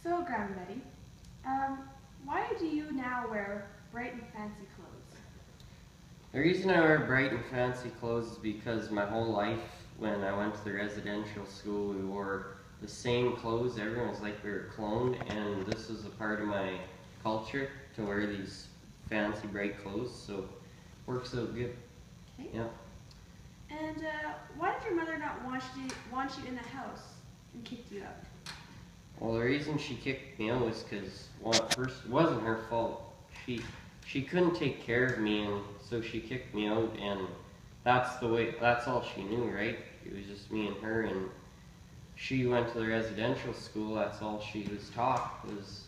So, Grandma Betty, why do you now wear bright and fancy clothes? The reason I wear bright and fancy clothes is because my whole life, when I went to the residential school, we wore the same clothes. Everyone was like we were cloned, and this is a part of my culture to wear these fancy bright clothes, so it works out good. Okay. Yeah. And why did your mother not want you in the house and kicked you out? Well, the reason she kicked me out was because, well, at first it wasn't her fault. She couldn't take care of me, and so she kicked me out, and that's all she knew, right? It was just me and her, and she went to the residential school. That's all she was taught, was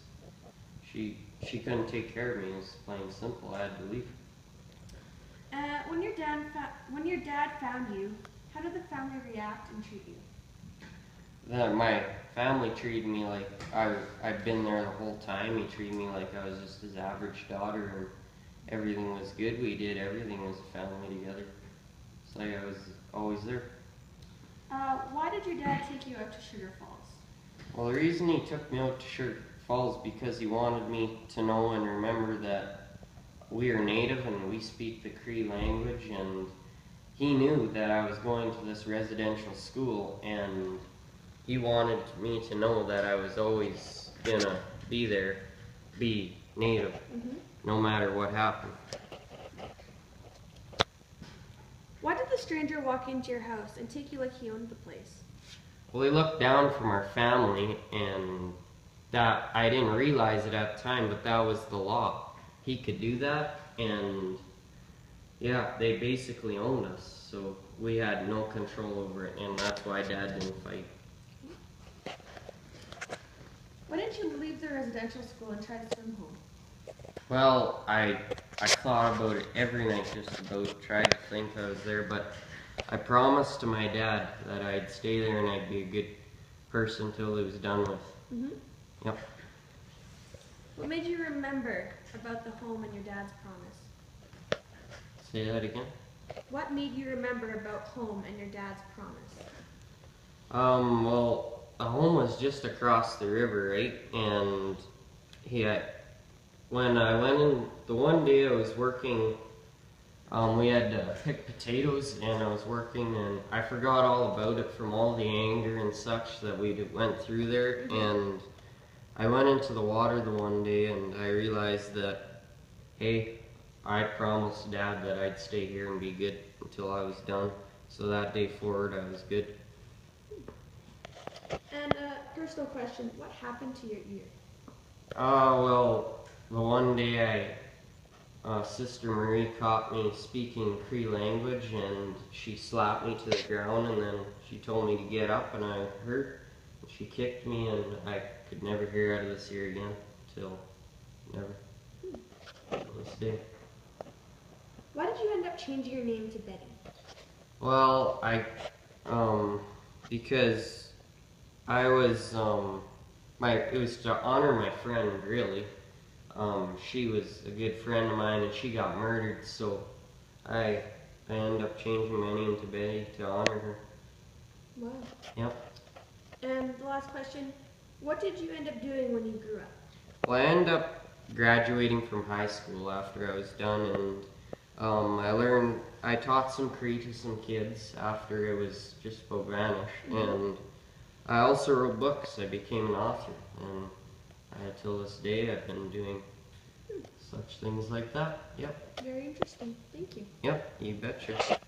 she couldn't take care of me. It was plain and simple. I had to leave. When your dad found you, how did the family react and treat you? That my family treated me like I'd been there the whole time. He treated me like I was just his average daughter, and everything was good. We did everything as a family together. It's like I was always there. Why did your dad take you out to Sugar Falls? Well, the reason he took me out to Sugar Falls because he wanted me to know and remember that we are Native and we speak the Cree language, and he knew that I was going to this residential school, and he wanted me to know that I was always gonna be there, be Native, no matter what happened. Why did the stranger walk into your house and take you like he owned the place? Well, he looked down from our family, and that I didn't realize it at the time, but that was the law. He could do that, and yeah, they basically owned us, so we had no control over it, and that's why Dad didn't fight. Why didn't you leave the residential school and try to swim home? Well, I thought about it every night, just about tried to think I was there, but I promised to my dad that I'd stay there and I'd be a good person till it was done with. Yep. What made you remember about the home and your dad's promise? Say that again? What made you remember about home and your dad's promise? Well, the home was just across the river, right? And when I went in, the one day I was working, we had to pick potatoes, and I was working, and I forgot all about it from all the anger and such that we went through there, and I went into the water the one day, and I realized that, hey, I promised Dad that I'd stay here and be good until I was done, so that day forward I was good. And personal question, what happened to your ear? Well, the one day Sister Marie caught me speaking Cree language, and she slapped me to the ground, and then she told me to get up, and I hurt. She kicked me, and I could never hear out of this ear again till never. Till this day. Why did you end up changing your name to Betty? Well, because I was, it was to honor my friend, really. She was a good friend of mine, and she got murdered, so I ended up changing my name to Betty to honor her. Wow. Yep. And the last question, what did you end up doing when you grew up? Well, I ended up graduating from high school after I was done, and I taught some Cree to some kids after it was just about vanished, and I also wrote books. I became an author, and till this day I've been doing such things like that. Yep. Very interesting. Thank you. Yep, you betcha.